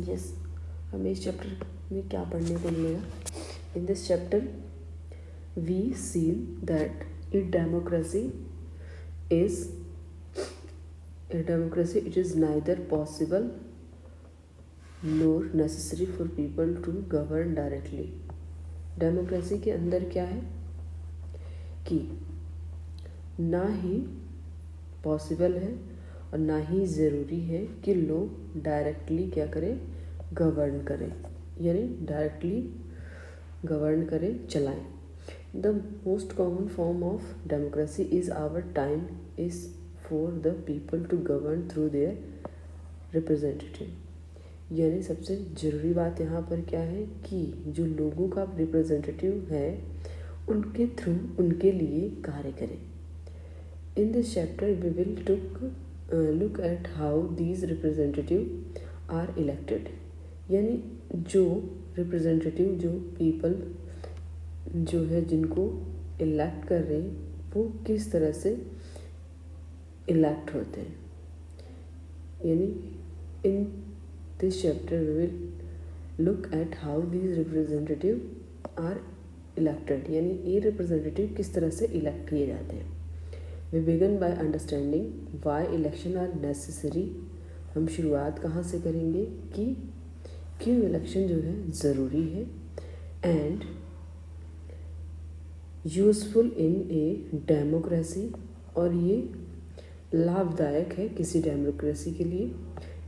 Yes, हमें इस chapter में क्या पढ़ने को मिलेगा? In this chapter we see that a democracy it is neither possible nor necessary for people to govern directly. Democracy के अंदर क्या है कि ना ही पॉसिबल है और ना ही ज़रूरी है कि लोग डायरेक्टली क्या करें, गवर्न करें, यानी डायरेक्टली गवर्न करें, चलाएं. The most common form of democracy is our time is for the people to govern through their representative. यानी सबसे ज़रूरी बात यहाँ पर क्या है कि जो लोगों का रिप्रेजेंटेटिव है उनके थ्रू उनके लिए कार्य करें. In this chapter, we will look at how these representatives are elected. यानी जो रिप्रेजेंटेटिव, जो पीपल जो है जिनको इलेक्ट कर रहे हैं वो किस तरह से इलेक्ट होते हैं. यानी in this chapter we will look at how these representative are elected. यानी ये रिप्रेजेंटेटिव किस तरह से इलेक्ट किए जाते हैं. We begin by understanding why election are necessary. हम शुरुआत कहाँ से करेंगे कि क्यों इलेक्शन जो है ज़रूरी है and useful in a democracy, और ये लाभदायक है किसी डेमोक्रेसी के लिए.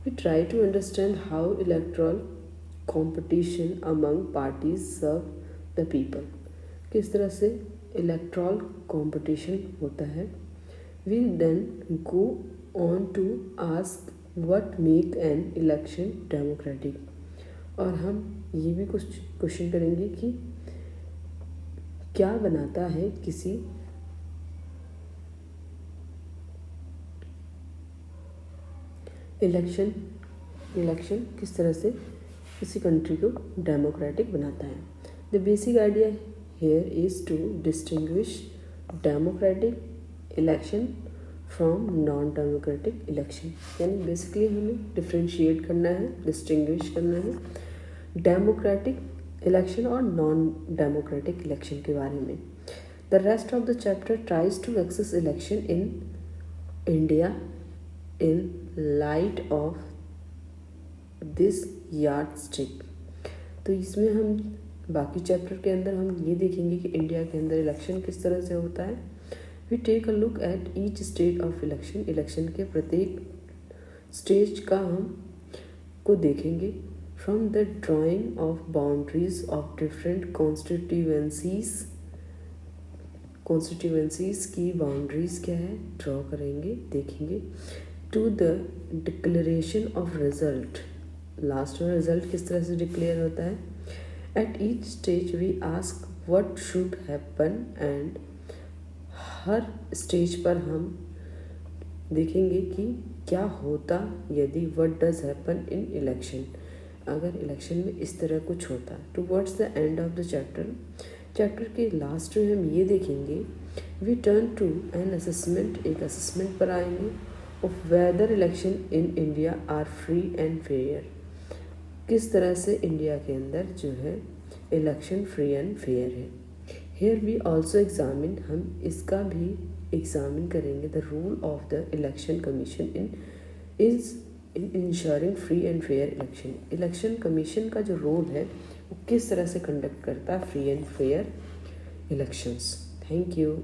We try to understand how electoral competition among parties serve the people. किस तरह से इलेक्ट्रल कंपटीशन होता है. We then go on to ask what make an election democratic. और हम ये भी कुछ क्वेश्चन करेंगे कि क्या बनाता है किसी इलेक्शन किस तरह से किसी कंट्री को डेमोक्रेटिक बनाता है. The basic idea here is to distinguish democratic election from non-democratic election. यानी बेसिकली हमें डिफ्रेंशिएट करना है, डिस्टिंग्विश करना है डेमोक्रेटिक इलेक्शन और नॉन डेमोक्रेटिक इलेक्शन के बारे में. The rest of the chapter tries to access election in India in light of this yardstick. तो इसमें हम बाकी चैप्टर के अंदर हम ये देखेंगे कि इंडिया के अंदर इलेक्शन किस तरह से होता है. We take a look at each stage of election. Election के प्रत्येक स्टेज का हम को देखेंगे. From the drawing of boundaries of different constituencies की बाउंड्रीज क्या है ड्रॉ करेंगे, देखेंगे. To the declaration of result, last में रिजल्ट किस तरह से डिक्लेयर होता है. At each stage we ask what should happen and her stage पर हम देखेंगे कि क्या होता यदि what does happen in election, अगर इलेक्शन में इस तरह कुछ होता. Towards the end of the chapter के लास्ट में हम ये देखेंगे we turn to an assessment, एक असेसमेंट पर आएंगे of whether election in India are free and fair. किस तरह से इंडिया के अंदर जो है इलेक्शन फ्री एंड फेयर है. हेयर वी ऑल्सो एग्जामिन, हम इसका भी एग्जामिन करेंगे the role of the election commission in ensuring free and fair election. Election commission का जो रोल है वो किस तरह से कंडक्ट करता है free and fair elections. Thank you.